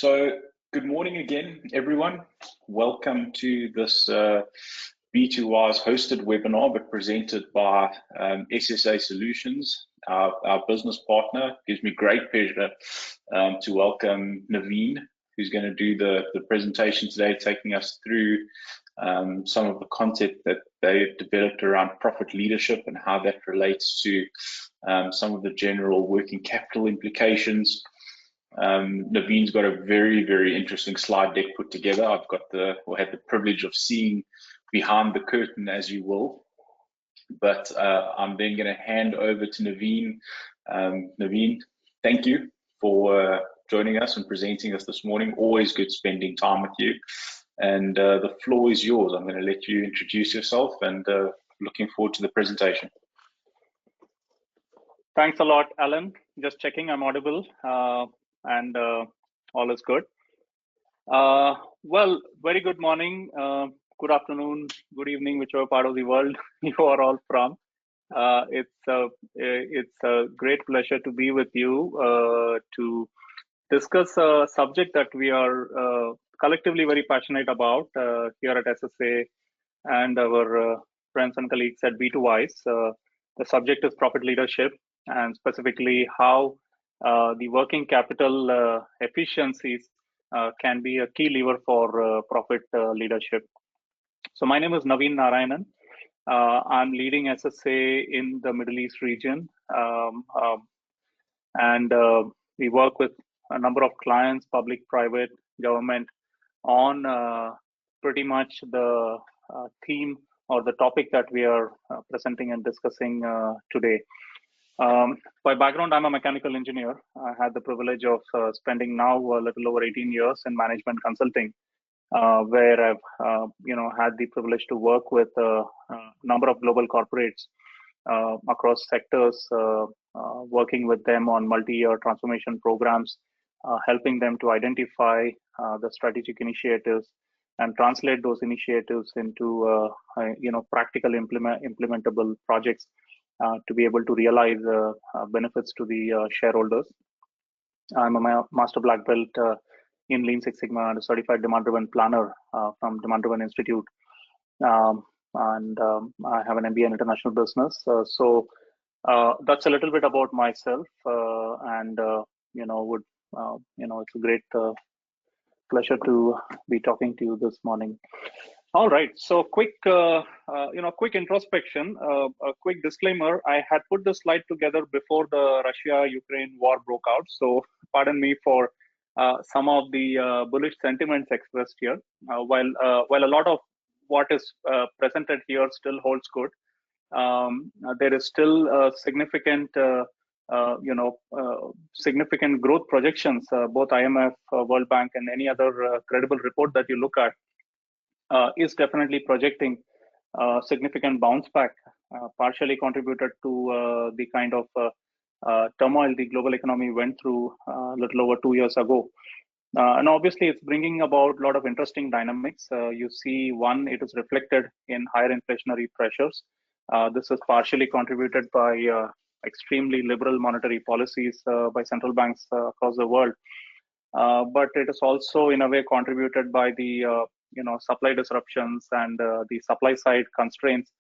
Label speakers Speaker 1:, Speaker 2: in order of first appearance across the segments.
Speaker 1: So, good morning again, everyone. Welcome to this B2R's hosted webinar, but presented by SSA Solutions, our business partner. It gives me great pleasure to welcome Naveen, who's going to do the presentation today, taking us through some of the content that they've developed around profit leadership and how that relates to some of the general working capital implications. Naveen's got a very, very interesting slide deck put together. I've got had the privilege of seeing behind the curtain, as you will. But I'm then going to hand over to Naveen. Naveen, thank you for joining us and presenting us this morning. Always good spending time with you. And the floor is yours. I'm going to let you introduce yourself, and looking forward to the presentation.
Speaker 2: Thanks a lot, Alan. Just checking I'm audible. And all is good. Well, very good morning, good afternoon, good evening, whichever part of the world you are all from. It's a great pleasure to be with you to discuss a subject that we are collectively very passionate about here at SSA and our friends and colleagues at B2Wise. The subject is profit leadership, and specifically how the working capital efficiencies can be a key lever for profit leadership. So my name is Naveen Narayanan. I'm leading SSA in the Middle East region, and we work with a number of clients, public, private, government, on pretty much the theme or the topic that we are presenting and discussing today. By background, I'm a mechanical engineer. I had the privilege of spending now a little over 18 years in management consulting, where I've had the privilege to work with a number of global corporates across sectors, working with them on multi-year transformation programs, helping them to identify the strategic initiatives and translate those initiatives into practical implementable projects to be able to realize benefits to the shareholders. I'm a master black belt in Lean Six Sigma and a certified demand-driven planner from Demand-Driven Institute. And I have an MBA in international business. So that's a little bit about myself. And it's a great pleasure to be talking to you this morning. All right, so quick introspection, a quick disclaimer. I had put the slide together before the Russia-Ukraine war broke out, so pardon me for some of the bullish sentiments expressed here. While a lot of what is presented here still holds good, there is still a significant, significant growth projections. Both IMF, World Bank, and any other credible report that you look at is definitely projecting significant bounce back, partially contributed to the kind of turmoil the global economy went through a little over 2 years ago. And obviously, it's bringing about a lot of interesting dynamics. You see, one, it is reflected in higher inflationary pressures. This is partially contributed by extremely liberal monetary policies by central banks across the world. But it is also, in a way, contributed by the supply disruptions and the supply side constraints,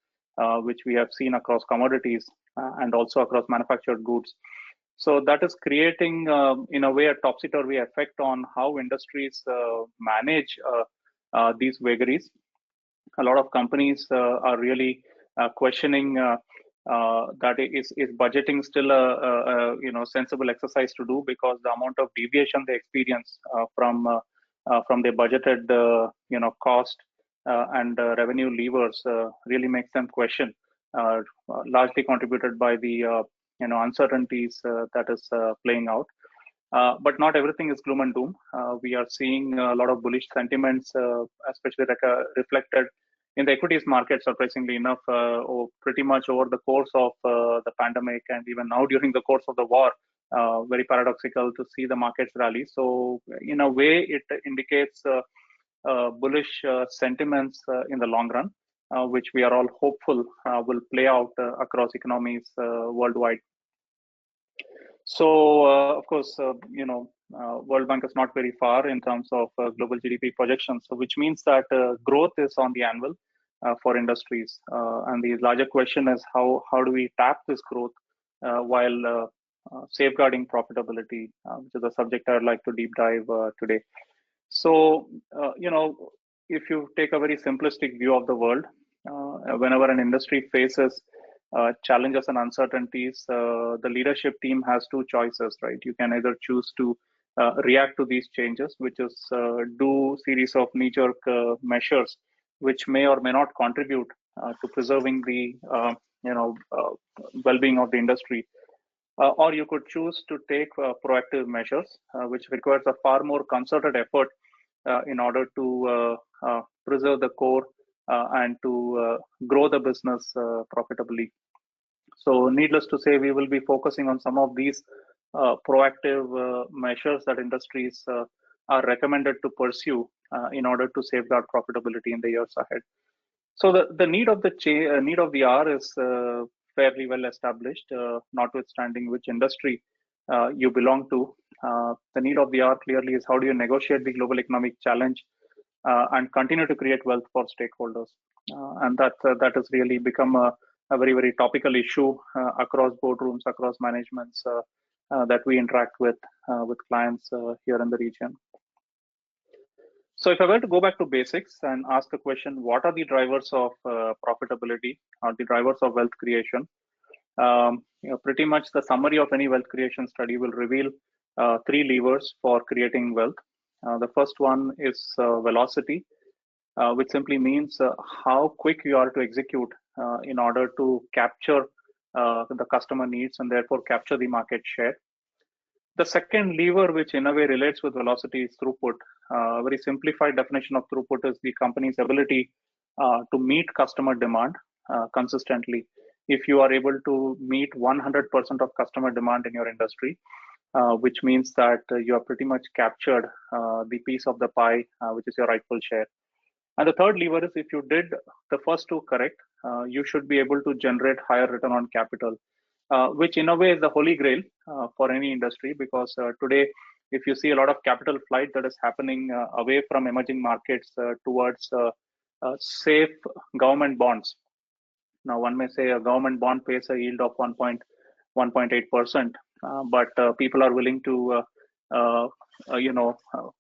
Speaker 2: which we have seen across commodities and also across manufactured goods. So that is creating, in a way, a topsy-turvy effect on how industries manage these vagaries. A lot of companies are really questioning that is budgeting still a sensible exercise to do, because the amount of deviation they experience from their budgeted cost and revenue levers really makes them question, largely contributed by the uncertainties that is playing out. But not everything is gloom and doom. We are seeing a lot of bullish sentiments, especially reflected in the equities market, surprisingly enough, pretty much over the course of the pandemic, and even now during the course of the war. Very paradoxical to see the markets rally. So in a way, it indicates bullish sentiments in the long run, which we are all hopeful will play out across economies worldwide. So of course, World Bank is not very far in terms of global GDP projections, so which means that growth is on the anvil for industries. And the larger question is how do we tap this growth while safeguarding profitability, which is a subject I'd like to deep dive today. So, if you take a very simplistic view of the world, whenever an industry faces challenges and uncertainties, the leadership team has two choices, right? You can either choose to react to these changes, which is do series of knee-jerk measures, which may or may not contribute to preserving the well-being of the industry. Or you could choose to take proactive measures, which requires a far more concerted effort in order to preserve the core and to grow the business profitably. So needless to say, we will be focusing on some of these proactive measures that industries are recommended to pursue in order to safeguard profitability in the years ahead. So the need of the hour is fairly well established, notwithstanding which industry you belong to. The need of the hour clearly is how do you negotiate the global economic challenge and continue to create wealth for stakeholders. And that has really become a very, very topical issue across boardrooms, across managements that we interact with clients here in the region. So if I were to go back to basics and ask the question, what are the drivers of profitability or the drivers of wealth creation? Pretty much the summary of any wealth creation study will reveal three levers for creating wealth. The first one is velocity, which simply means how quick you are to execute in order to capture the customer needs and therefore capture the market share. The second lever, which in a way relates with velocity, is throughput. A very simplified definition of throughput is the company's ability to meet customer demand consistently. If you are able to meet 100% of customer demand in your industry, which means that you have pretty much captured the piece of the pie, which is your rightful share. And the third lever is if you did the first two correct, you should be able to generate higher return on capital, which in a way is the holy grail for any industry, because today, if you see a lot of capital flight that is happening away from emerging markets towards safe government bonds. Now, one may say a government bond pays a yield of 1.8%, but people are willing to,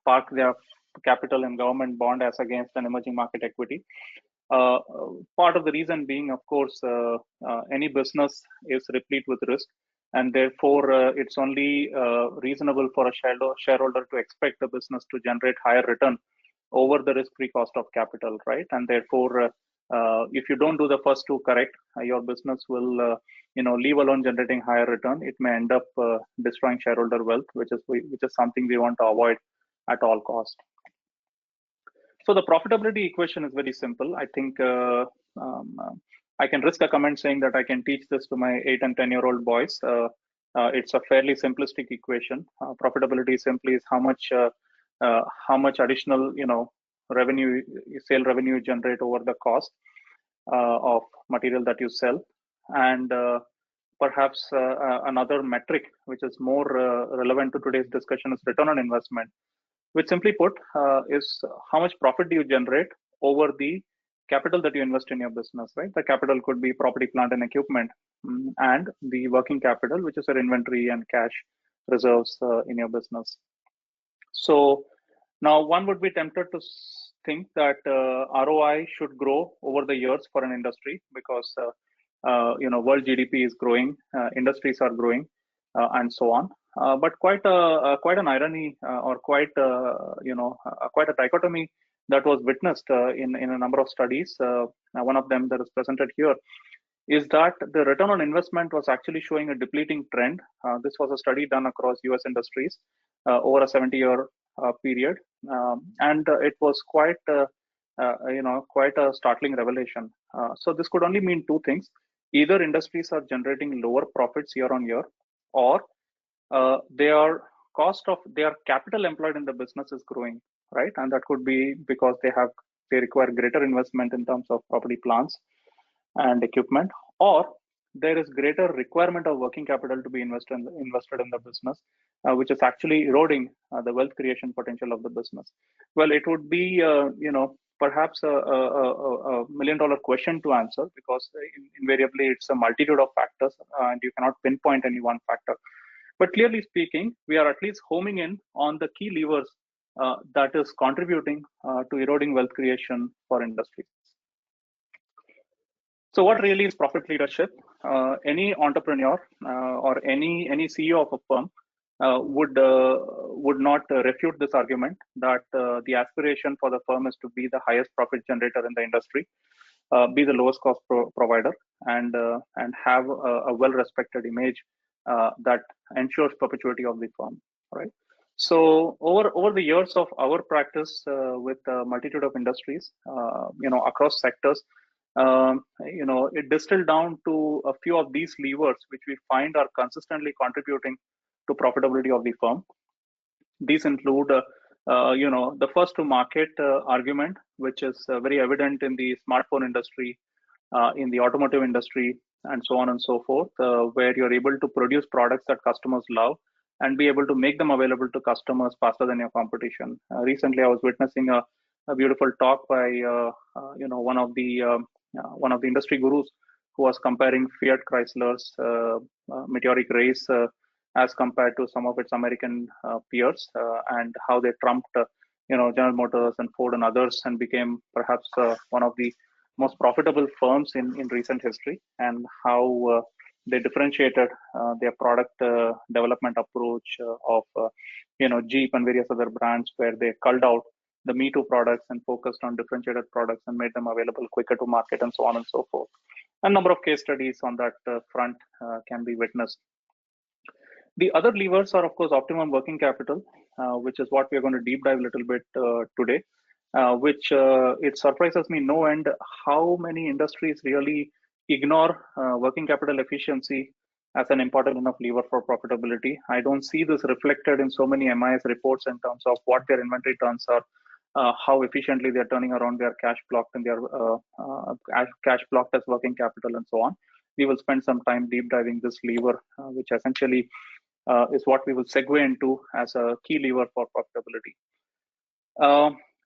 Speaker 2: park their capital in government bond as against an emerging market equity. Part of the reason being, of course, any business is replete with risk, and therefore it's only reasonable for a shareholder to expect the business to generate higher return over the risk-free cost of capital, right? And therefore, if you don't do the first two correct, your business will, leave alone generating higher return. It may end up destroying shareholder wealth, which is something we want to avoid at all costs. So the profitability equation is very simple. I think I can risk a comment saying that I can teach this to my 8 and 10-year-old boys. It's a fairly simplistic equation. Profitability simply is how much additional, sale revenue you generate over the cost of material that you sell, and perhaps another metric which is more relevant to today's discussion is return on investment, which simply put is how much profit do you generate over the capital that you invest in your business, right? The capital could be property, plant, and equipment, and the working capital, which is your inventory and cash reserves in your business. So now one would be tempted to think that ROI should grow over the years for an industry because world GDP is growing, industries are growing, and so on. But quite an irony, or quite a dichotomy that was witnessed in a number of studies. One of them that is presented here is that the return on investment was actually showing a depleting trend. This was a study done across US industries over a 70-year period, and it was quite a startling revelation. So this could only mean two things: either industries are generating lower profits year on year, or their capital employed in the business is growing, right? And that could be because they require greater investment in terms of property, plants, and equipment, or there is greater requirement of working capital to be invested in the business, which is actually eroding the wealth creation potential of the business. Well, it would be, perhaps a million dollar question to answer, because invariably it's a multitude of factors and you cannot pinpoint any one factor. But clearly speaking, we are at least homing in on the key levers that is contributing to eroding wealth creation for industries. So what really is profit leadership? Any entrepreneur or any CEO of a firm would not refute this argument that the aspiration for the firm is to be the highest profit generator in the industry, be the lowest cost provider, and have a well-respected image that ensures perpetuity of the firm. Right. So over the years of our practice with a multitude of industries, across sectors, it distilled down to a few of these levers, which we find are consistently contributing to profitability of the firm. These include, the first to market argument, which is very evident in the smartphone industry, in the automotive industry, and so on and so forth, where you're able to produce products that customers love and be able to make them available to customers faster than your competition. Recently, I was witnessing a beautiful talk by one of the industry gurus, who was comparing Fiat Chrysler's meteoric race as compared to some of its American peers, and how they trumped General Motors and Ford and others, and became perhaps one of the most profitable firms in recent history, and how they differentiated their product development approach of Jeep and various other brands, where they culled out the Me Too products and focused on differentiated products and made them available quicker to market, and so on and so forth. A number of case studies on that front can be witnessed. The other levers are, of course, optimum working capital, which is what we're going to deep dive a little bit today, which it surprises me no end how many industries really ignore working capital efficiency as an important enough lever for profitability. I don't see this reflected in so many MIS reports in terms of what their inventory turns are, how efficiently they're turning around their cash blocked and their cash blocked as working capital, and so on. We will spend some time deep diving this lever, which essentially is what we will segue into as a key lever for profitability.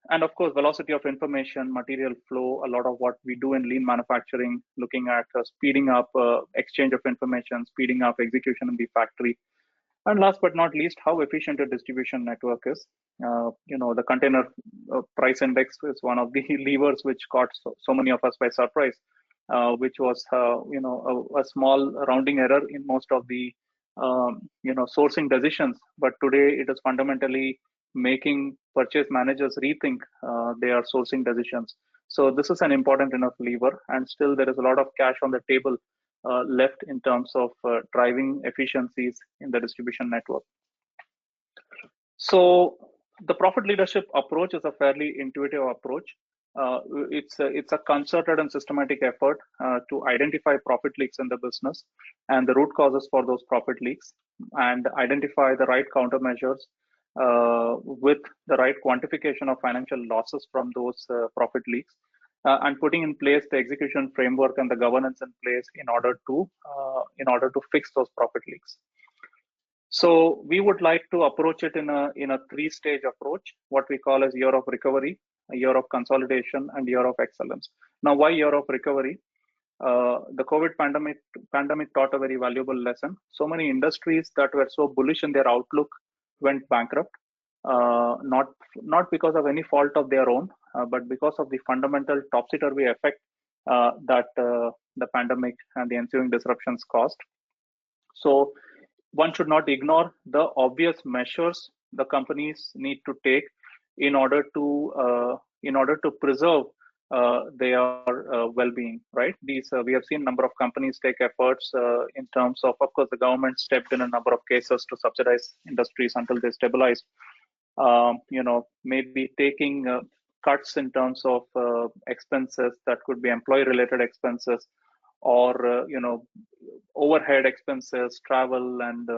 Speaker 2: And of course, velocity of information, material flow, a lot of what we do in lean manufacturing, looking at speeding up exchange of information, speeding up execution in the factory. And last but not least, how efficient a distribution network is. The container price index is one of the levers which caught so many of us by surprise, which was a small rounding error in most of the sourcing decisions. But today it is fundamentally making purchase managers rethink their sourcing decisions. So this is an important enough lever, and still there is a lot of cash on the table left in terms of driving efficiencies in the distribution network. So the profit leadership approach is a fairly intuitive approach. It's a concerted and systematic effort to identify profit leaks in the business and the root causes for those profit leaks, and identify the right countermeasures with the right quantification of financial losses from those profit leaks, and putting in place the execution framework and the governance in place in order to fix those profit leaks. So we would like to approach it in a three-stage approach, what we call as year of recovery, a year of consolidation, and year of excellence. Now, why year of recovery? The COVID pandemic taught a very valuable lesson. So many industries that were so bullish in their outlook went bankrupt, not because of any fault of their own, but because of the fundamental topsy-turvy effect that the pandemic and the ensuing disruptions caused. So one should not ignore the obvious measures the companies need to take in order to preserve their well-being. Right? These we have seen a number of companies take efforts in terms of course, the government stepped in a number of cases to subsidize industries until they stabilized. Maybe taking cuts in terms of expenses that could be employee-related expenses, or overhead expenses, travel, and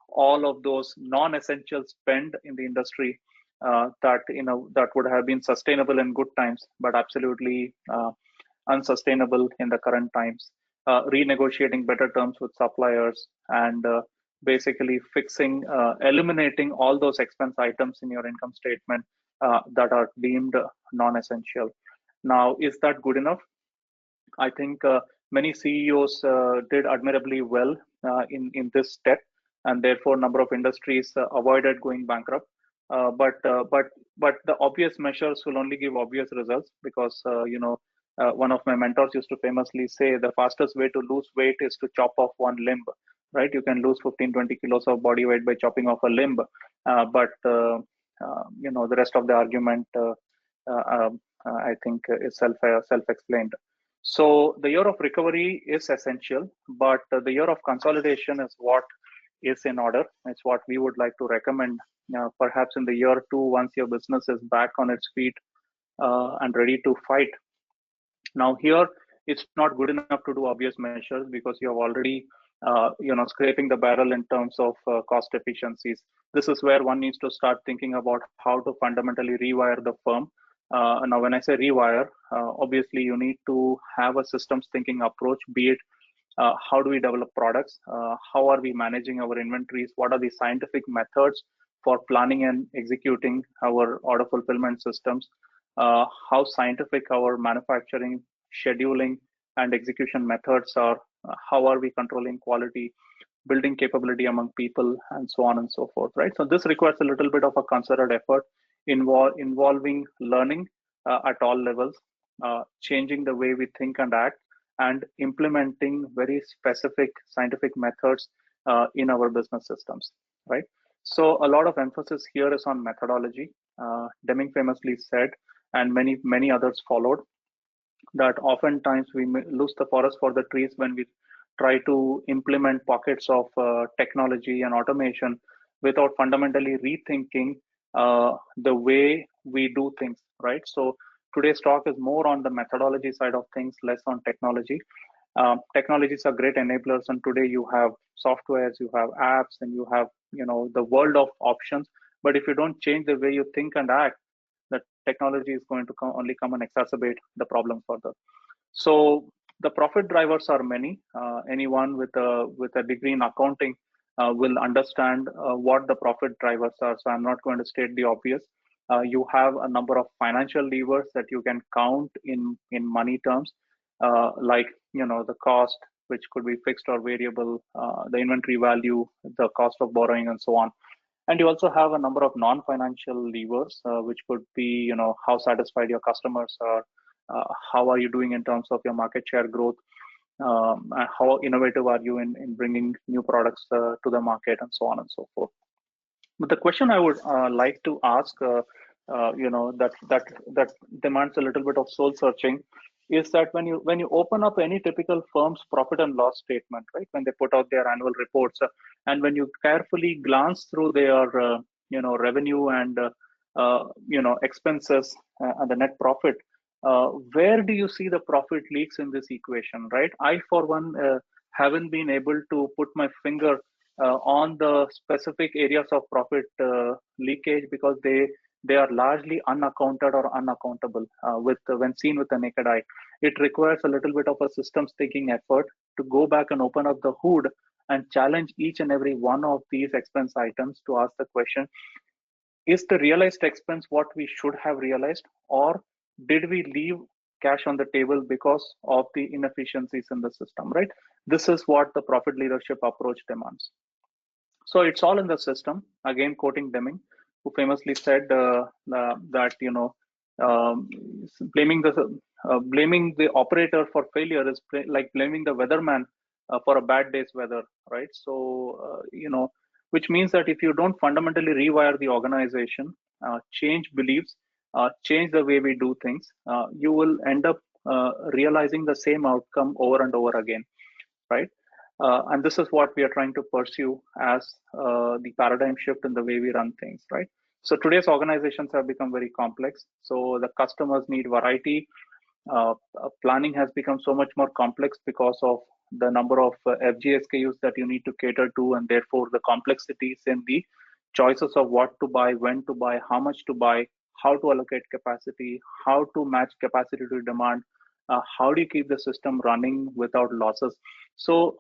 Speaker 2: all of those non-essential spend in the industry that would have been sustainable in good times, but absolutely unsustainable in the current times. renegotiating better terms with suppliers, and basically eliminating all those expense items in your income statement that are deemed non-essential. Now, is that good enough? I think many CEOs did admirably well in this step, and therefore number of industries avoided going bankrupt. But the obvious measures will only give obvious results, because one of my mentors used to famously say the fastest way to lose weight is to chop off one limb. Right? You can lose 15-20 kilos of body weight by chopping off a limb, but the rest of the argument I think is self-explained. So the year of recovery is essential, but the year of consolidation is what is in order. It's what we would like to recommend. Perhaps in the year two, once your business is back on its feet and ready to fight. Now here, it's not good enough to do obvious measures, because you have already, scraping the barrel in terms of cost efficiencies. This is where one needs to start thinking about how to fundamentally rewire the firm. Now, when I say rewire, obviously you need to have a systems thinking approach, be it how do we develop products, how are we managing our inventories, what are the scientific methods for planning and executing our order fulfillment systems, how scientific our manufacturing, scheduling, and execution methods are, how are we controlling quality, building capability among people, and so on and so forth, right? So this requires a little bit of a concerted effort involving learning at all levels, changing the way we think and act, and implementing very specific scientific methods in our business systems, right? So a lot of emphasis here is on methodology. Deming famously said, and many others followed, that oftentimes we lose the forest for the trees when we try to implement pockets of technology and automation without fundamentally rethinking the way we do things, right? So today's talk is more on the methodology side of things, less on technology. Technologies are great enablers, and today you have softwares, you have apps, and you have the world of options. But if you don't change the way you think and act, the technology is going to only come and exacerbate the problem further. So the profit drivers are many. Anyone with a degree in accounting will understand what the profit drivers are. So I'm not going to state the obvious. You have a number of financial levers that you can count in money terms, like the cost, which could be fixed or variable, the inventory value, the cost of borrowing, and so on. And you also have a number of non-financial levers, which could be, how satisfied your customers are, how are you doing in terms of your market share growth, how innovative are you in bringing new products to the market, and so on and so forth. But the question I would like to ask, that demands a little bit of soul searching, is that when you open up any typical firm's profit and loss statement, right, when they put out their annual reports, and when you carefully glance through their revenue and expenses and the net profit, where do you see the profit leaks in this equation, right? I, for one, haven't been able to put my finger on the specific areas of profit leakage, because they are largely unaccounted or unaccountable when seen with the naked eye. It requires a little bit of a systems thinking effort to go back and open up the hood and challenge each and every one of these expense items to ask the question, is the realized expense what we should have realized, or did we leave cash on the table because of the inefficiencies in the system, right? This is what the profit leadership approach demands. So it's all in the system. Again, quoting Deming, who famously said that blaming the operator for failure is like blaming the weatherman for a bad day's weather, right? So which means that if you don't fundamentally rewire the organization, change beliefs, change the way we do things, you will end up realizing the same outcome over and over again, right? And this is what we are trying to pursue as the paradigm shift in the way we run things, right? So today's organizations have become very complex. So the customers need variety. Planning has become so much more complex because of the number of FGSKUs that you need to cater to, and therefore the complexities in the choices of what to buy, when to buy, how much to buy, how to allocate capacity, how to match capacity to demand, how do you keep the system running without losses? So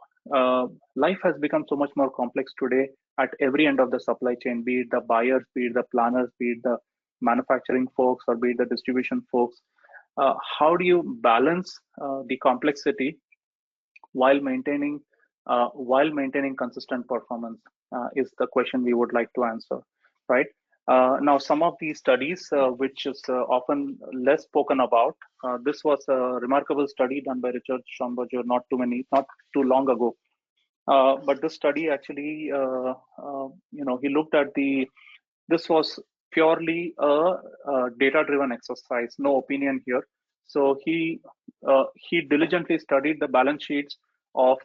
Speaker 2: life has become so much more complex today at every end of the supply chain, be it the buyers, be it the planners, be it the manufacturing folks, or be it the distribution folks. How do you balance the complexity while maintaining consistent performance is the question we would like to answer, right? Now, some of these studies, which is often less spoken about, this was a remarkable study done by Richard Schomburger not too long ago. But this study actually, he looked at this was purely a data-driven exercise, no opinion here. So he diligently studied the balance sheets of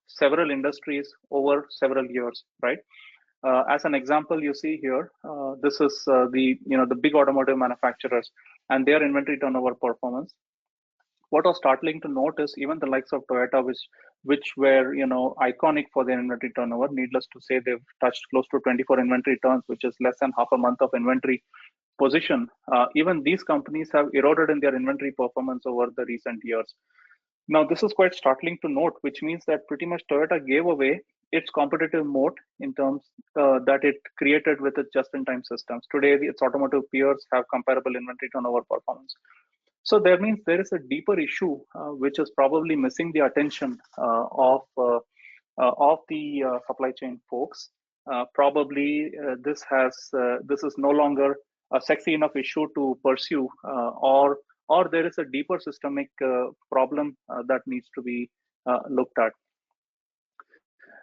Speaker 2: several industries over several years, right? As an example, you see here, this is the big automotive manufacturers and their inventory turnover performance. What was startling to note is even the likes of Toyota, which were iconic for their inventory turnover. Needless to say, they've touched close to 24 inventory turns, which is less than half a month of inventory position. Even these companies have eroded in their inventory performance over the recent years. Now, this is quite startling to note, which means that pretty much Toyota gave away its competitive moat in terms that it created with its just-in-time systems. Today, its automotive peers have comparable inventory turnover performance. So that means there is a deeper issue which is probably missing the attention of the supply chain folks. Probably this is no longer a sexy enough issue to pursue, or there is a deeper systemic problem that needs to be looked at.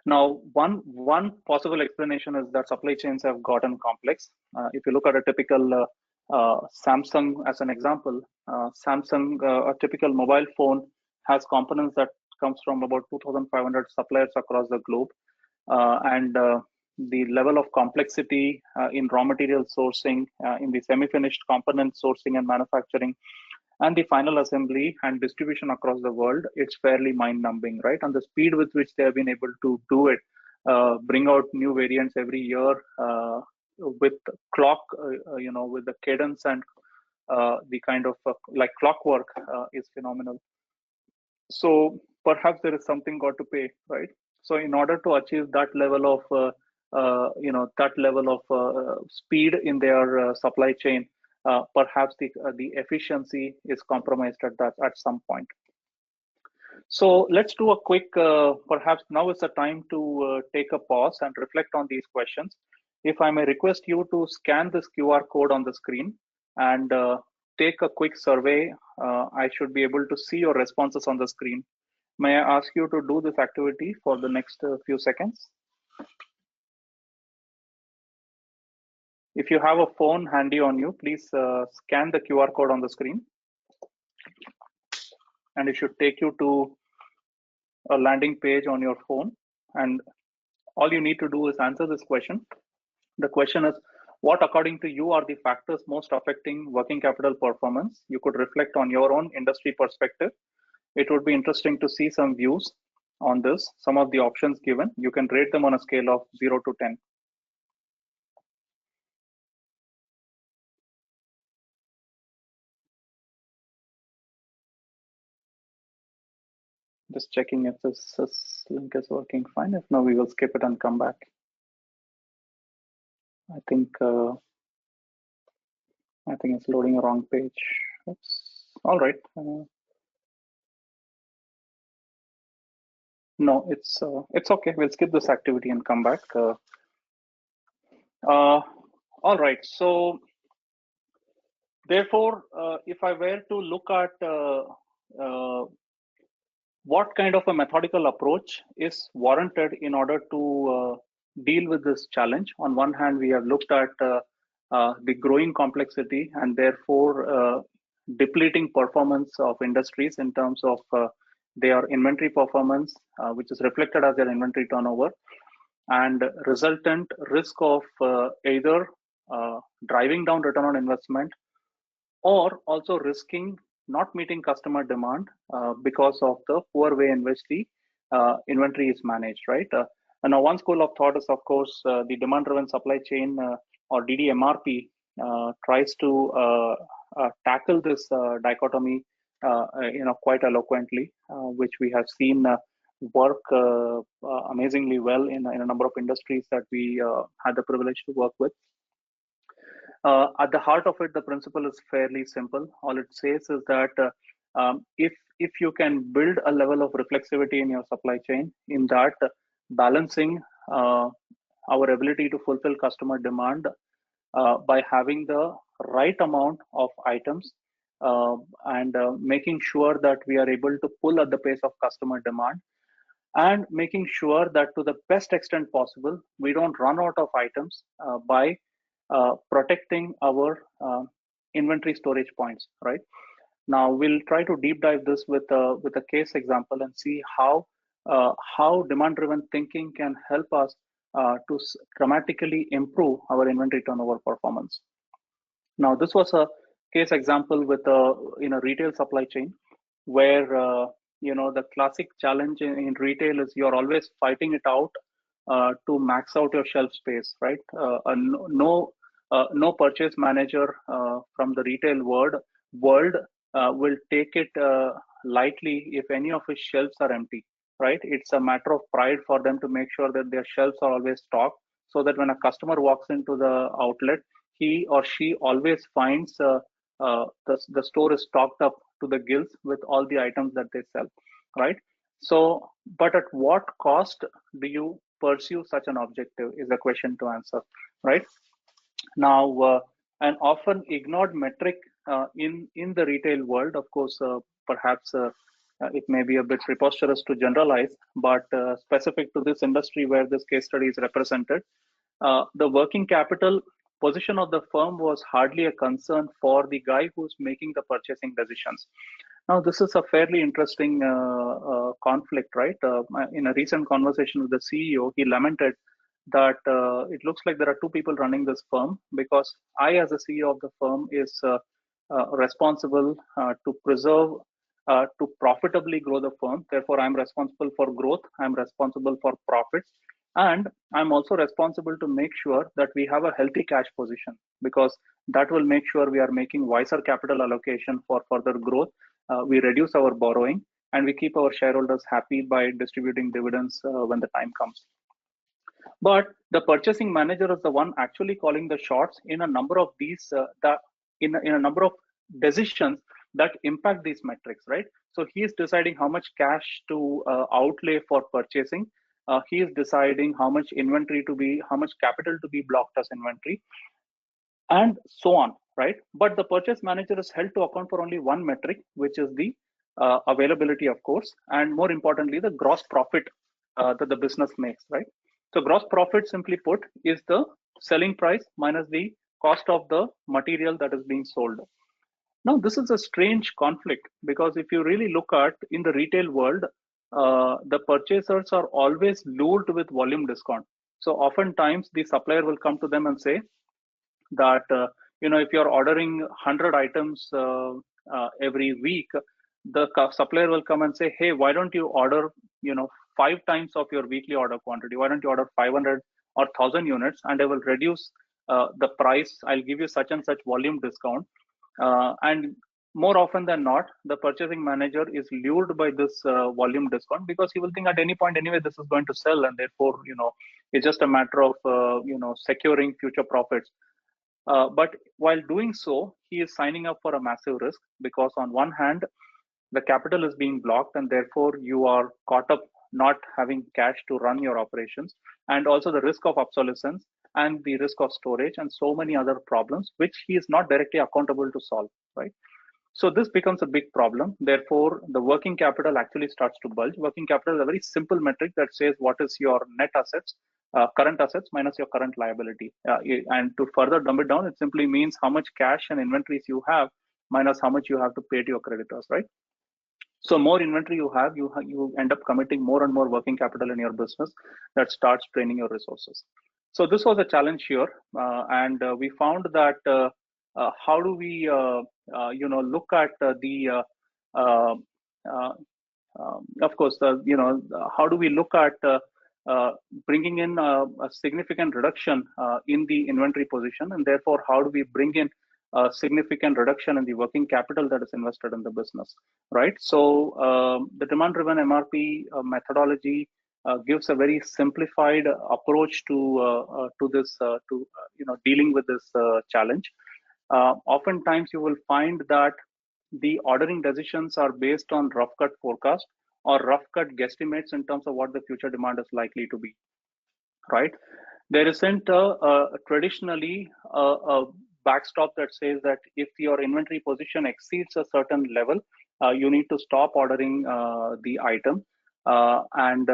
Speaker 2: Now, one possible explanation is that supply chains have gotten complex. If you look at a typical Samsung as an example, a typical mobile phone has components that comes from about 2,500 suppliers across the globe, and the level of complexity in raw material sourcing, in the semi-finished component sourcing and manufacturing, and the final assembly and distribution across the world, it's fairly mind-numbing, right? And the speed with which they have been able to do it, bring out new variants every year with clock, with the cadence and the kind of like clockwork is phenomenal. So perhaps there is something got to pay, right? So in order to achieve that level of speed in their supply chain, perhaps the efficiency is compromised at some point. So let's do a quick, perhaps now is the time to take a pause and reflect on these questions. If I may request you to scan this QR code on the screen and take a quick survey. I should be able to see your responses on the screen. May I ask you to do this activity for the next few seconds? If you have a phone handy on you, please scan the QR code on the screen. And it should take you to a landing page on your phone. And all you need to do is answer this question. The question is, what according to you are the factors most affecting working capital performance? You could reflect on your own industry perspective. It would be interesting to see some views on this. Some of the options given, you can rate them on a scale of 0 to 10. Just checking if this link is working fine. If no, we will skip it and come back. I think it's loading a wrong page. Oops. All right. No, it's okay. We'll skip this activity and come back. All right. So therefore, if I were to look at what kind of a methodical approach is warranted in order to deal with this challenge, on one hand, we have looked at the growing complexity and therefore depleting performance of industries in terms of their inventory performance, which is reflected as their inventory turnover, and resultant risk of either driving down return on investment or also risking not meeting customer demand because of the poor way in which the inventory is managed, right? And now one school of thought is, of course, the demand-driven supply chain or DDMRP tries to tackle this dichotomy quite eloquently, which we have seen work amazingly well in a number of industries that we had the privilege to work with. At the heart of it, the principle is fairly simple. All it says is that if you can build a level of reflexivity in your supply chain, in that balancing our ability to fulfill customer demand by having the right amount of items and making sure that we are able to pull at the pace of customer demand, and making sure that to the best extent possible, we don't run out of items by protecting our inventory storage points, right? Now we'll try to deep dive this with a case example and see how demand-driven thinking can help us to dramatically improve our inventory turnover performance. Now this was a case example with in a retail supply chain where the classic challenge in retail is you're always fighting it out to max out your shelf space, right? No purchase manager from the retail world will take it lightly if any of his shelves are empty, right? It's a matter of pride for them to make sure that their shelves are always stocked, so that when a customer walks into the outlet, he or she always finds the store is stocked up to the gills with all the items that they sell, right? So, but at what cost do you pursue such an objective is a question to answer, right? Now, an often ignored metric in the retail world, of course, perhaps it may be a bit preposterous to generalize, but specific to this industry where this case study is represented, the working capital position of the firm was hardly a concern for the guy who's making the purchasing decisions. Now, this is a fairly interesting conflict, right? In a recent conversation with the CEO, he lamented that it looks like there are two people running this firm, because I, as the CEO of the firm, is responsible to preserve, to profitably grow the firm. Therefore, I'm responsible for growth. I'm responsible for profits. And I'm also responsible to make sure that we have a healthy cash position, because that will make sure we are making wiser capital allocation for further growth. We reduce our borrowing, and we keep our shareholders happy by distributing dividends when the time comes. But the purchasing manager is the one actually calling the shots in a number of these, in a number of decisions that impact these metrics, right? So he is deciding how much cash to outlay for purchasing. He is deciding how much inventory to be, how much capital to be blocked as inventory, and so on, right? But the purchase manager is held to account for only one metric, which is the availability, of course, and more importantly, the gross profit that the business makes, right? So gross profit, simply put, is the selling price minus the cost of the material that is being sold. Now, this is a strange conflict, because if you really look at in the retail world, the purchasers are always lured with volume discount. So oftentimes the supplier will come to them and say that, if you're ordering 100 items every week, the supplier will come and say, hey, why don't you order, 5 times of your weekly order quantity? Why don't you order 500 or 1000 units, and I will reduce the price. I'll give you such and such volume discount. And more often than not, the purchasing manager is lured by this volume discount, because he will think at any point anyway this is going to sell, and therefore it's just a matter of securing future profits. But while doing so, he is signing up for a massive risk, because on one hand, the capital is being blocked, and therefore you are caught up not having cash to run your operations, and also the risk of obsolescence and the risk of storage and so many other problems which he is not directly accountable to solve, right? So this becomes a big problem. Therefore, the working capital actually starts to bulge. Working capital is a very simple metric that says what is your net assets, current assets minus your current liability. And to further dumb it down, it simply means how much cash and inventories you have minus how much you have to pay to your creditors, right? So more inventory you have, you end up committing more and more working capital in your business that starts draining your resources. So this was a challenge here, and we found that how do we look at of course, how do we look at bringing in a significant reduction in the inventory position, and therefore how do we bring in a significant reduction in the working capital that is invested in the business, right? So the demand-driven MRP methodology gives a very simplified approach to this dealing with this challenge. Oftentimes, you will find that the ordering decisions are based on rough cut forecast or rough cut guesstimates in terms of what the future demand is likely to be, right? There isn't traditionally a backstop that says that if your inventory position exceeds a certain level, you need to stop ordering the item and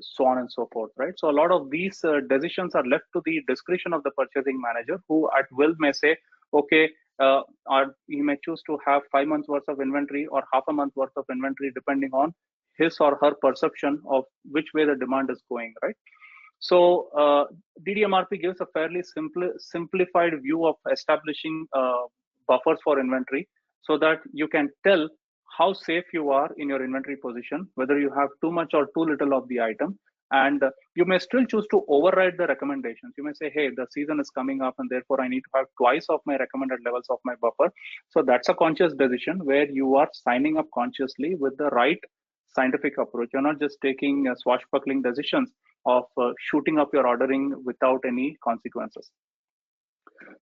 Speaker 2: so on and so forth, right? So a lot of these decisions are left to the discretion of the purchasing manager, who at will may say, okay, or he may choose to have 5 months worth of inventory or half a month worth of inventory, depending on his or her perception of which way the demand is going, right? So DDMRP gives a fairly simplified view of establishing buffers for inventory, so that you can tell how safe you are in your inventory position, whether you have too much or too little of the item. And you may still choose to override the recommendations. You may say, hey, the season is coming up and therefore I need to have twice of my recommended levels of my buffer. So that's a conscious decision where you are signing up consciously with the right scientific approach. You're not just taking swashbuckling decisions of shooting up your ordering without any consequences.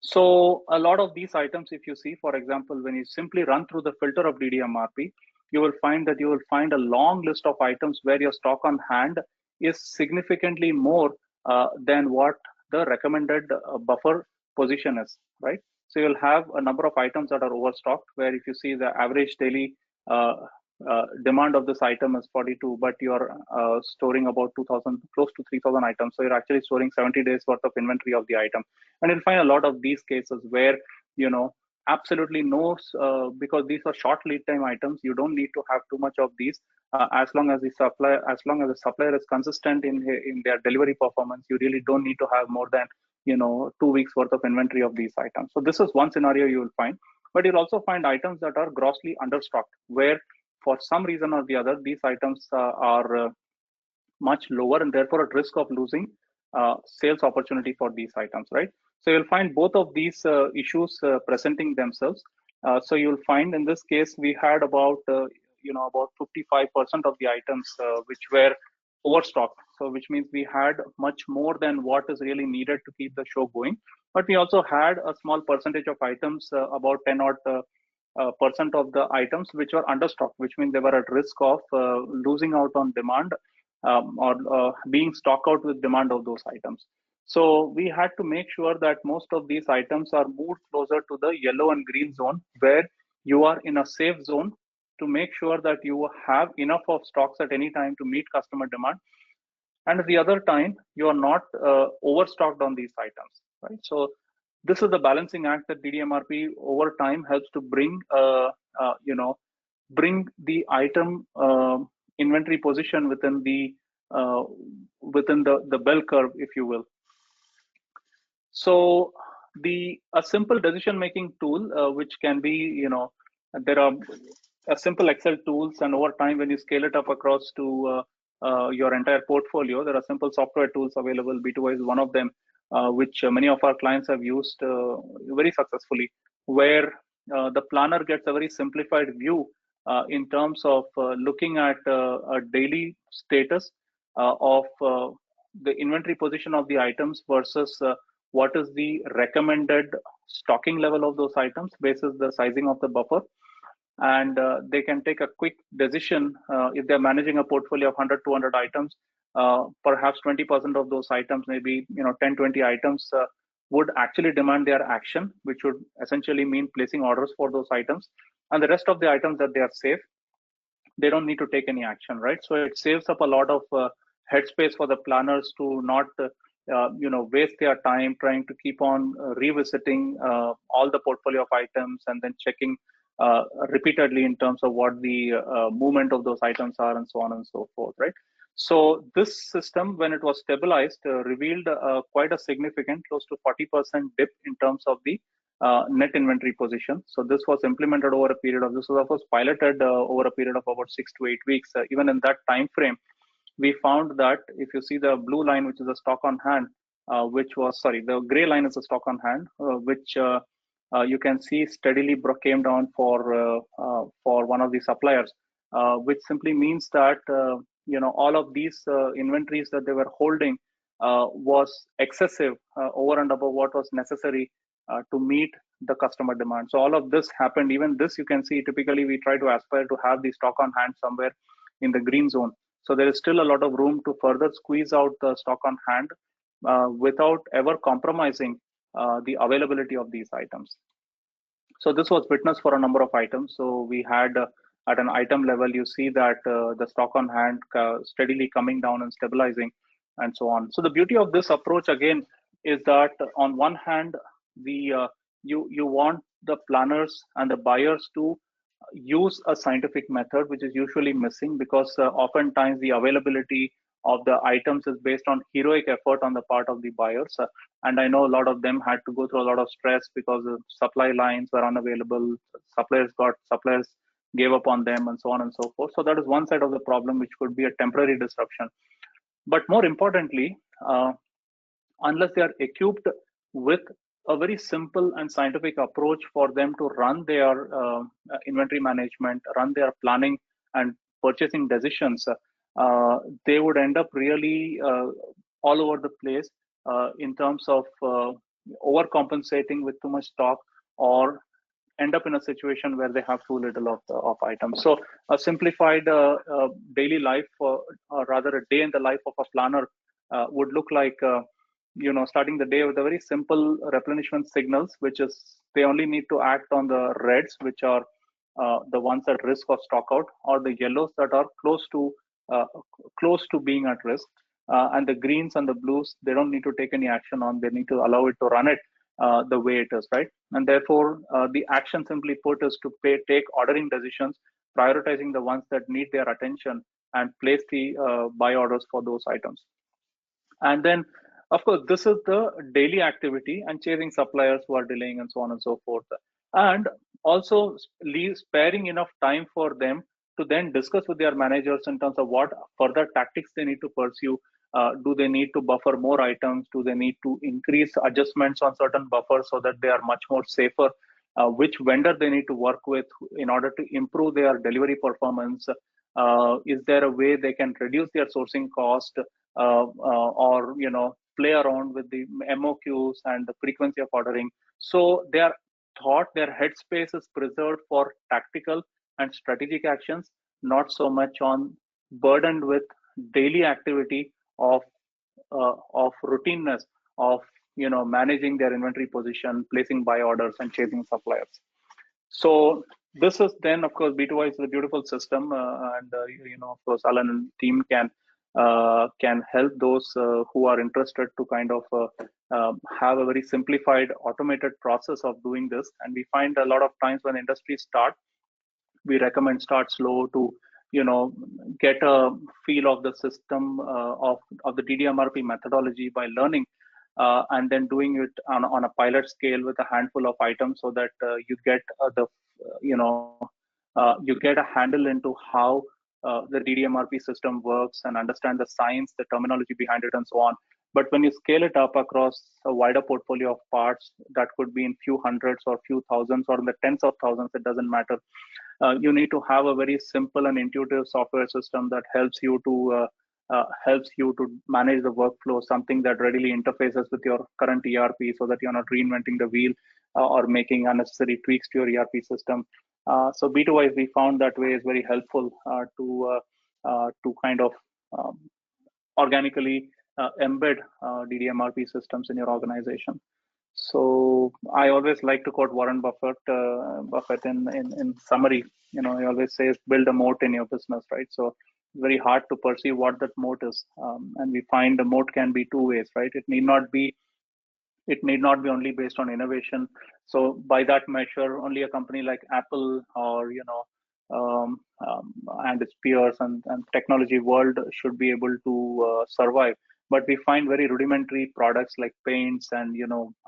Speaker 2: So a lot of these items, if you see, for example, when you simply run through the filter of DDMRP, you will find a long list of items where your stock on hand is significantly more than what the recommended buffer position is, right? So you'll have a number of items that are overstocked, where if you see the average daily demand of this item is 42, but you're storing about 2,000, close to 3,000 items. So you're actually storing 70 days worth of inventory of the item. And you'll find a lot of these cases where, absolutely no, because these are short lead time items, you don't need to have too much of these. As long as the supplier is consistent in their delivery performance, you really don't need to have more than 2 weeks worth of inventory of these items. So this is one scenario you will find. But you'll also find items that are grossly understocked, where for some reason or the other, these items are much lower and therefore at risk of losing sales opportunity for these items, right? So you'll find both of these issues presenting themselves. So you'll find in this case, we had about 55% of the items which were overstocked. So which means we had much more than what is really needed to keep the show going. But we also had a small percentage of items, about 10 odd percent of the items which were understocked, which means they were at risk of losing out on demand or being stock out with demand of those items. So we had to make sure that most of these items are moved closer to the yellow and green zone, where you are in a safe zone to make sure that you have enough of stocks at any time to meet customer demand. And at the other time, you are not overstocked on these items, right? So this is the balancing act that DDMRP over time helps to bring, bring the item inventory position within the bell curve, if you will. So a simple decision making tool, which can be, there are simple Excel tools, and over time, when you scale it up across to your entire portfolio, there are simple software tools available. B2Y is one of them, which many of our clients have used very successfully, where the planner gets a very simplified view in terms of looking at a daily status of the inventory position of the items versus what is the recommended stocking level of those items basis the sizing of the buffer. And they can take a quick decision if they're managing a portfolio of 100, 200 items. Perhaps 20% of those items, maybe 10, 20 items would actually demand their action, which would essentially mean placing orders for those items. And the rest of the items that they are safe, they don't need to take any action, right? So it saves up a lot of headspace for the planners to not waste their time trying to keep on revisiting all the portfolio of items and then checking repeatedly in terms of what the movement of those items are and so on and so forth, right? So this system, when it was stabilized, revealed quite a significant, close to 40% dip in terms of the net inventory position. So this was implemented over a period of, this was of course piloted over a period of about 6 to 8 weeks. Even in that time frame, we found that if you see the blue line, which is the stock on hand, the gray line is the stock on hand, which you can see steadily came down for one of the suppliers, which simply means that all of these inventories that they were holding was excessive over and above what was necessary to meet the customer demand. So all of this happened. Even this, you can see, typically we try to aspire to have the stock on hand somewhere in the green zone. So there is still a lot of room to further squeeze out the stock on hand without ever compromising the availability of these items. So this was witnessed for a number of items. So we had at an item level, you see that the stock on hand steadily coming down and stabilizing and so on. So the beauty of this approach again is that on one hand, the you want the planners and the buyers to use a scientific method, which is usually missing, because oftentimes the availability of the items is based on heroic effort on the part of the buyers. And I know a lot of them had to go through a lot of stress because the supply lines were unavailable, suppliers gave up on them, and so on and so forth. So that is one side of the problem, which could be a temporary disruption. But more importantly, unless they are equipped with a very simple and scientific approach for them to run their inventory management, run their planning and purchasing decisions, they would end up really all over the place in terms of overcompensating with too much stock, or end up in a situation where they have too little of items. So a simplified daily life, or rather a day in the life of a planner would look like starting the day with a very simple replenishment signals, which is they only need to act on the reds, which are the ones at risk of stock out, or the yellows that are close to being at risk, and the greens and the blues they don't need to take any action on. They need to allow it to run it the way it is, right? And therefore the action, simply put, is to take ordering decisions, prioritizing the ones that need their attention, and place the buy orders for those items. And then of course this is the daily activity, and chasing suppliers who are delaying and so on and so forth, and also sparing enough time for them to then discuss with their managers in terms of what further tactics they need to pursue. Do they need to buffer more items? Do they need to increase adjustments on certain buffers so that they are much more safer? Which vendor they need to work with in order to improve their delivery performance? Is there a way they can reduce their sourcing cost, or play around with the MOQs and the frequency of ordering? So their headspace is preserved for tactical and strategic actions, not so much on burdened with daily activity of routineness of managing their inventory position, placing buy orders, and chasing suppliers. So this is then, of course, B2Y is a beautiful system, and of course, Alan and team can help those who are interested to kind of have a very simplified, automated process of doing this. And we find a lot of times when industries start, we recommend start slow to get a feel of the system of the DDMRP methodology by learning, and then doing it on a pilot scale with a handful of items, so that you get you get a handle into how the DDMRP system works, and understand the science, the terminology behind it, and so on. But when you scale it up across a wider portfolio of parts, that could be in few hundreds or few thousands or in the tens of thousands, it doesn't matter. You need to have a very simple and intuitive software system that helps you to manage the workflow, something that readily interfaces with your current ERP, so that you're not reinventing the wheel or making unnecessary tweaks to your ERP system. So B2Y, we found that way is very helpful to kind of organically embed DDMRP systems in your organization. So I always like to quote Warren Buffett. Buffett in summary, he always says, build a moat in your business, right? So it's very hard to perceive what that moat is, and we find the moat can be two ways, right? It need not be only based on innovation. So by that measure, only a company like Apple or and its peers and technology world should be able to survive. But we find very rudimentary products like paints and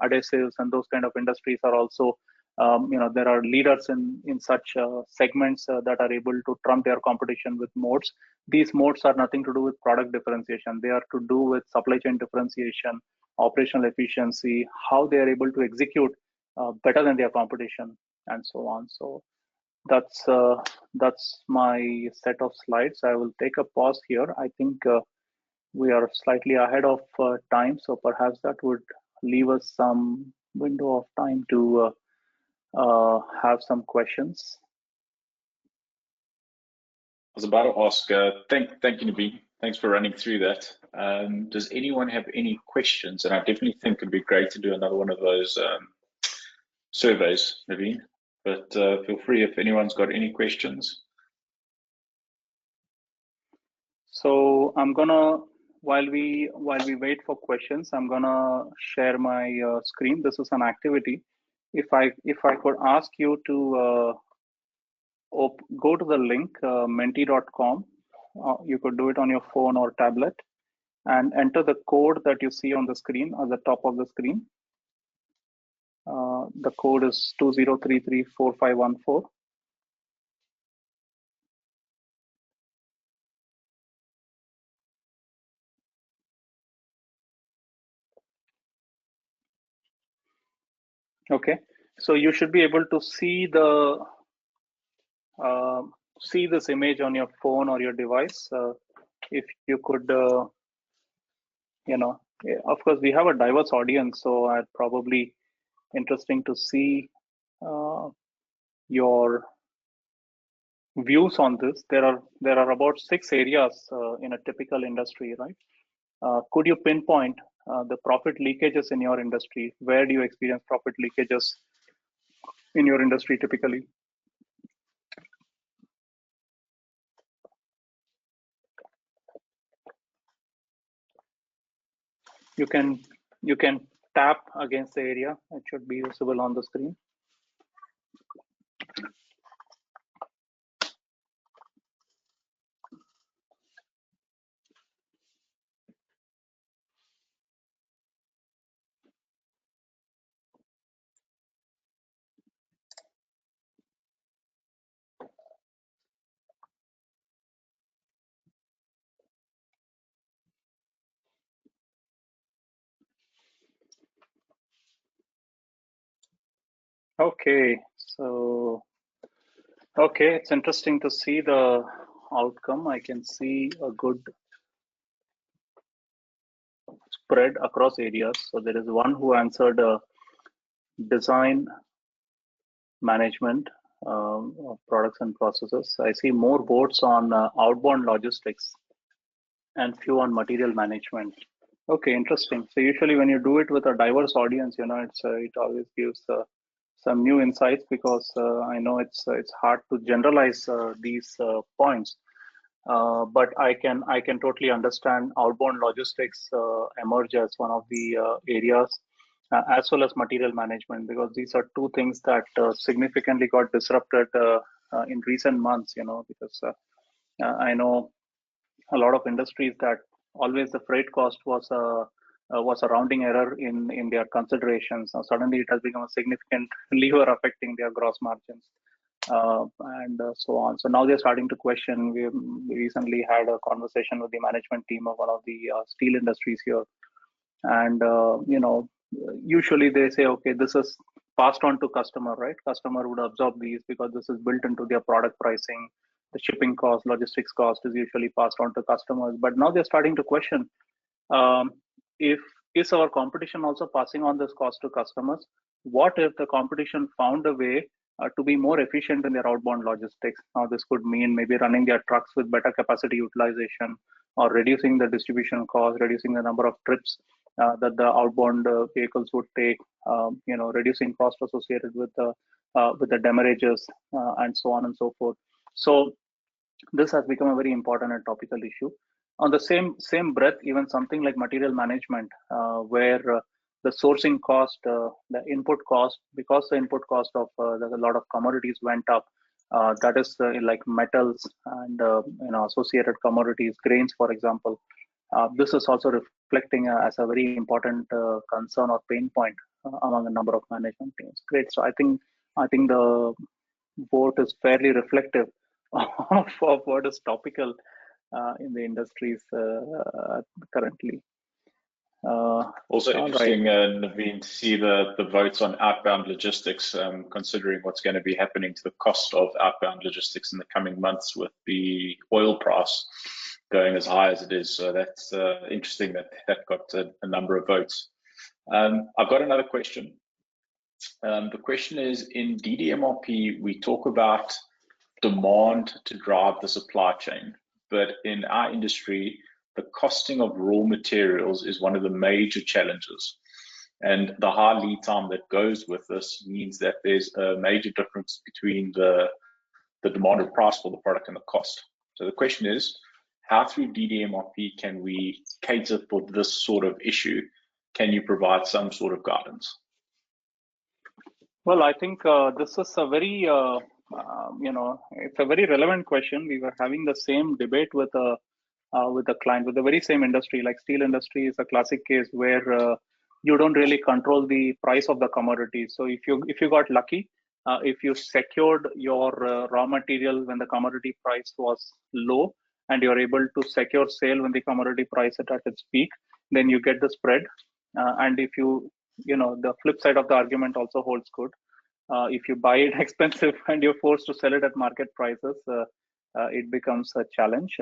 Speaker 2: adhesives, and those kind of industries are also there are leaders in such segments that are able to trump their competition with moats. These moats are nothing to do with product differentiation. They are to do with supply chain differentiation, operational efficiency, how they are able to execute better than their competition, and so on. So that's my set of slides. I will take a pause here. I think we are slightly ahead of time, so perhaps that would leave us some window of time to have some questions.
Speaker 1: I was about to ask, thank you, Naveen. Thanks for running through that. Does anyone have any questions? And I definitely think it'd be great to do another one of those surveys, Naveen. But feel free if anyone's got any questions.
Speaker 2: So I'm gonna, while we wait for questions, I'm gonna share my screen. This is an activity. If I could ask you to go to the link menti.com. You could do it on your phone or tablet and enter the code that you see on the screen at the top of the screen. The code is 20334514. Okay, so you should be able to see the see this image on your phone or your device. If you could, of course, we have a diverse audience, so I'd probably interesting to see your views on this. There are about 6 areas in a typical industry, right? Could you pinpoint the profit leakages in your industry? Where do you experience profit leakages in your industry typically? You can tap against the area. It should be visible on the screen. Okay, so it's interesting to see the outcome. I can see a good spread across areas. So there is one who answered design management of products and processes. I see more votes on outbound logistics and few on material management. Okay, interesting. So usually when you do it with a diverse audience, it always gives some new insights, because I know it's hard to generalize these points. But I can totally understand outbound logistics emerge as one of the areas, as well as material management, because these are two things that significantly got disrupted in recent months. Because I know a lot of industries that always the freight cost was a rounding error in their considerations. Now suddenly it has become a significant lever affecting their gross margins. And so on. So now they're starting to question. We recently had a conversation with the management team of one of the steel industries here, and usually they say, okay, this is passed on to customer, right? Customer would absorb these because this is built into their product pricing. The shipping cost, logistics cost is usually passed on to customers. But now they're starting to question, um, if is our competition also passing on this cost to customers? What if the competition found a way to be more efficient in their outbound logistics? Now this could mean maybe running their trucks with better capacity utilization, or reducing the distribution cost, reducing the number of trips that the outbound vehicles would take, reducing cost associated with the demurrages, and so on and so forth. So this has become a very important and topical issue. On the same breath, even something like material management, where the sourcing cost, the input cost, because the input cost of a lot of commodities went up, that is like metals and associated commodities, grains, for example. This is also reflecting as a very important concern or pain point among a number of management teams. Great. So I think the vote is fairly reflective of what is topical in the industries currently.
Speaker 1: Also
Speaker 2: All
Speaker 1: interesting,
Speaker 2: right.
Speaker 1: Naveen, to see the votes on outbound logistics, considering what's going to be happening to the cost of outbound logistics in the coming months with the oil price going as high as it is. So that's interesting that that got a number of votes. I've got another question. The question is, in DDMRP, we talk about demand to drive the supply chain, but in our industry, the costing of raw materials is one of the major challenges. And the high lead time that goes with this means that there's a major difference between the demanded price for the product and the cost. So the question is, how through DDMRP can we cater for this sort of issue? Can you provide some sort of guidance?
Speaker 2: Well, I think this is a very, it's a very relevant question. We were having the same debate with a client with the very same industry. Like steel industry is a classic case where you don't really control the price of the commodity. So if you got lucky, if you secured your raw material when the commodity price was low, and you're able to secure sale when the commodity price is at its peak, then you get the spread. And if the flip side of the argument also holds good. If you buy it expensive and you're forced to sell it at market prices, it becomes a challenge.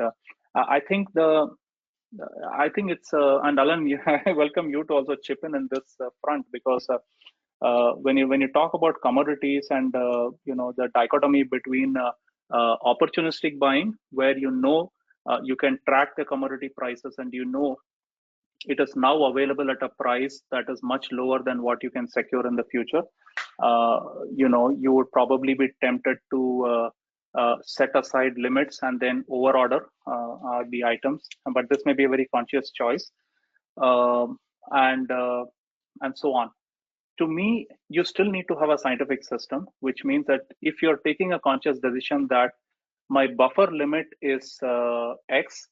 Speaker 2: I think it's and Alan, I welcome you to also chip in this front, because when you talk about commodities and the dichotomy between opportunistic buying, where you can track the commodity prices and it is now available at a price that is much lower than what you can secure in the future. You would probably be tempted to set aside limits and then overorder the items, but this may be a very conscious choice, and so on. To me, you still need to have a scientific system, which means that if you're taking a conscious decision that my buffer limit is X,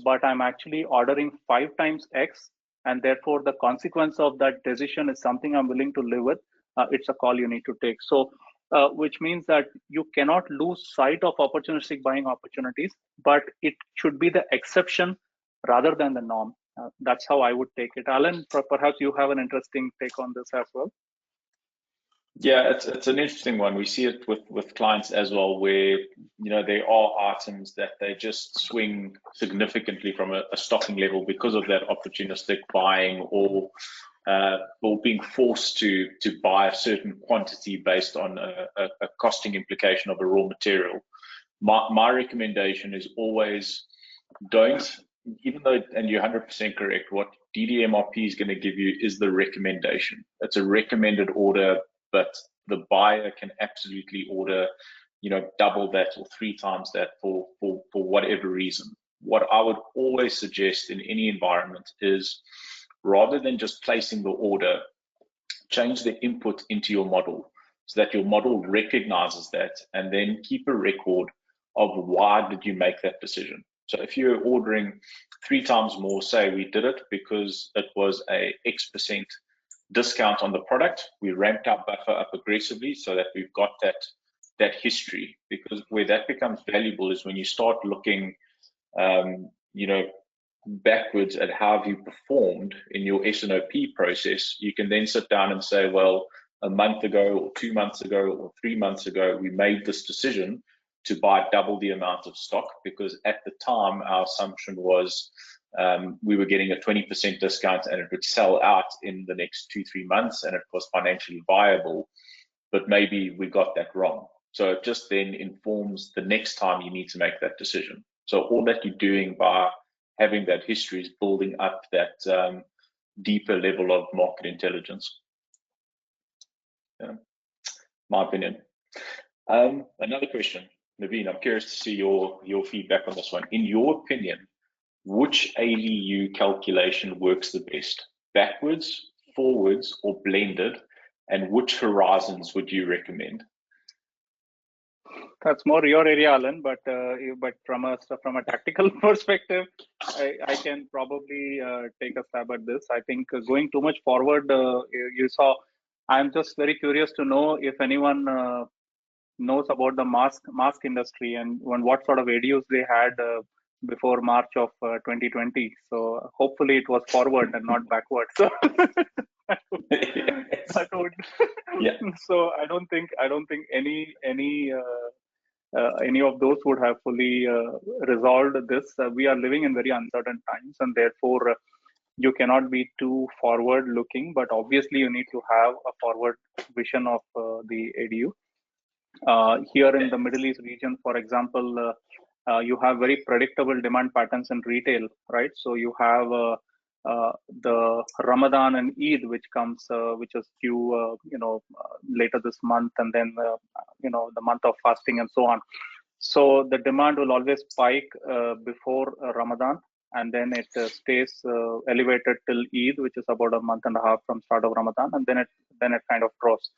Speaker 2: but I'm actually ordering 5 times X, and therefore the consequence of that decision is something I'm willing to live with, it's a call you need to take. So, which means that you cannot lose sight of opportunistic buying opportunities, but it should be the exception rather than the norm. That's how I would take it. Alan, perhaps you have an interesting take on this as well.
Speaker 1: Yeah, it's an interesting one. We see it with clients as well, where there are items that they just swing significantly from a stocking level because of that opportunistic buying, or being forced to buy a certain quantity based on a costing implication of a raw material. My recommendation is always don't, even though, and you're 100% correct, what DDMRP is going to give you is the recommendation. It's a recommended order, but the buyer can absolutely order, double that or 3 times that for whatever reason. What I would always suggest in any environment is, rather than just placing the order, change the input into your model so that your model recognizes that, and then keep a record of why did you make that decision. So if you're ordering 3 times more, say we did it because it was a X% discount on the product, we ramped our buffer up aggressively so that we've got that history. Because where that becomes valuable is when you start looking backwards at how have you performed in your S&OP process. You can then sit down and say, well, a month ago or 2 months ago or 3 months ago, we made this decision to buy double the amount of stock, because at the time our assumption was we were getting a 20% discount and it would sell out in the next 2-3 months and it was financially viable, but maybe we got that wrong. So it just then informs the next time you need to make that decision. So all that you're doing by having that history is building up that deeper level of market intelligence. Yeah, my opinion. Another question, Naveen, I'm curious to see your feedback on this one. In your opinion, which ALU calculation works the best? Backwards, forwards, or blended? And which horizons would you recommend?
Speaker 2: That's more your area, Alan. But from a tactical perspective, I can probably take a stab at this. I think going too much forward, you saw. I'm just very curious to know if anyone knows about the mask industry and what sort of ADUs they had before March of 2020. So hopefully it was forward and not backward. So that would,
Speaker 1: yeah.
Speaker 2: So I don't think any of those would have fully resolved this. We are living in very uncertain times, and therefore you cannot be too forward looking, but obviously you need to have a forward vision of the ADU. Here in the Middle East region, for example, you have very predictable demand patterns in retail, right? So you have the Ramadan and Eid, which is due, later this month, and then the month of fasting and so on. So the demand will always spike before Ramadan, and then it stays elevated till Eid, which is about a month and a half from start of Ramadan, and then it kind of drops.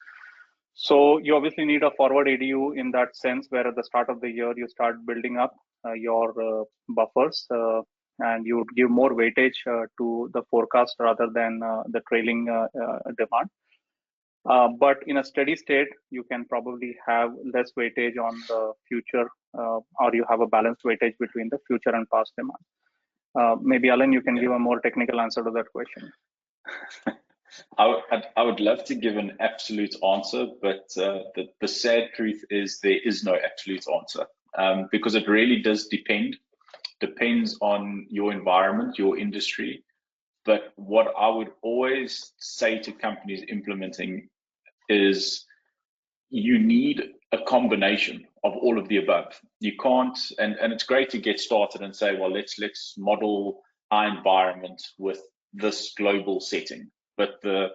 Speaker 2: So you obviously need a forward ADU in that sense, where at the start of the year you start building up your buffers, and you would give more weightage to the forecast rather than the trailing demand. But in a steady state, you can probably have less weightage on the future, or you have a balanced weightage between the future and past demand. Maybe Alan, you can give a more technical answer to that question.
Speaker 1: I would love to give an absolute answer, but the sad truth is there is no absolute answer, because it really does depends on your environment, your industry. But what I would always say to companies implementing is you need a combination of all of the above. You can't, and it's great to get started and say, well, let's model our environment with this global setting. But the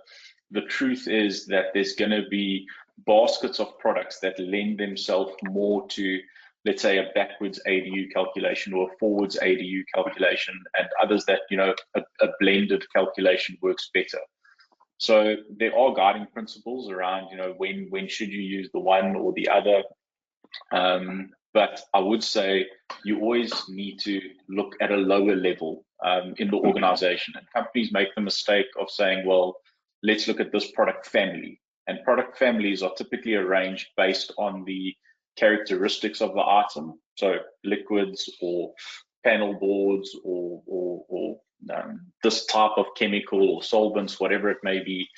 Speaker 1: truth is that there's going to be baskets of products that lend themselves more to, let's say, a backwards ADU calculation or a forwards ADU calculation, and others that, a blended calculation works better. So there are guiding principles around, when should you use the one or the other. But I would say you always need to look at a lower level in the organization. And companies make the mistake of saying, well, let's look at this product family. And product families are typically arranged based on the characteristics of the item. So liquids or panel boards or this type of chemical or solvents, whatever it may be.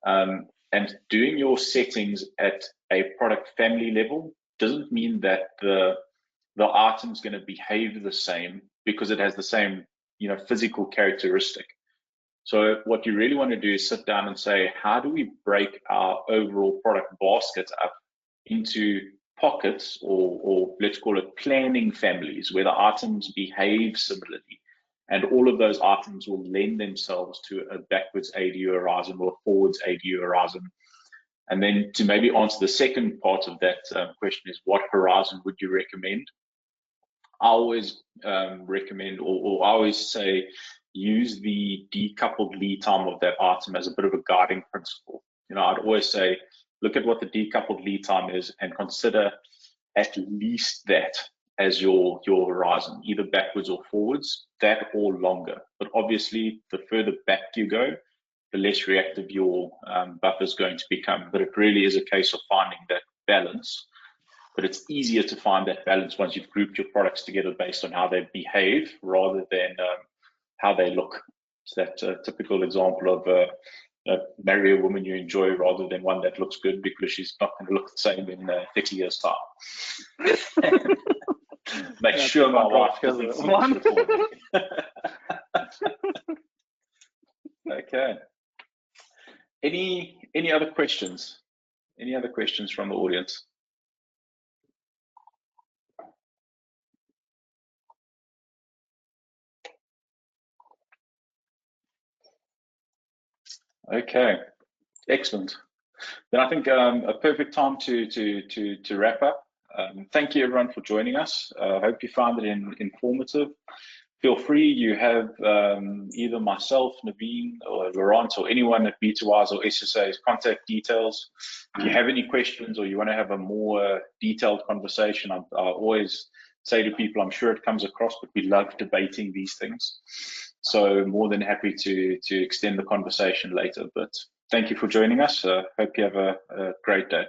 Speaker 1: And doing your settings at a product family level doesn't mean that the item's going to behave the same because it has the same, physical characteristic. So what you really want to do is sit down and say, how do we break our overall product basket up into pockets, or let's call it planning families, where the items behave similarly, and all of those items will lend themselves to a backwards ADU horizon or a forwards ADU horizon. And then to maybe answer the second part of that question is, what horizon would you recommend? I always recommend, or I always say, use the decoupled lead time of that item as a bit of a guiding principle. I'd always say, look at what the decoupled lead time is and consider at least that as your horizon, either backwards or forwards, that or longer. But obviously, the further back you go, the less reactive your buffer is going to become. But it really is a case of finding that balance. But it's easier to find that balance once you've grouped your products together based on how they behave rather than how they look. It's that typical example of marry a woman you enjoy rather than one that looks good, because she's not going to look the same in 30 years' time. Make sure my wife doesn't see this recording. Okay. Any other questions? Any other questions from the audience? Okay, excellent. Then I think a perfect time to wrap up. Thank you everyone for joining us. I hope you found it informative. Feel free, you have either myself, Naveen, or Laurent, or anyone at B2Wise or SSA's contact details. If you have any questions or you want to have a more detailed conversation, I always say to people, I'm sure it comes across, but we love debating these things. So more than happy to extend the conversation later. But thank you for joining us. Hope you have a great day.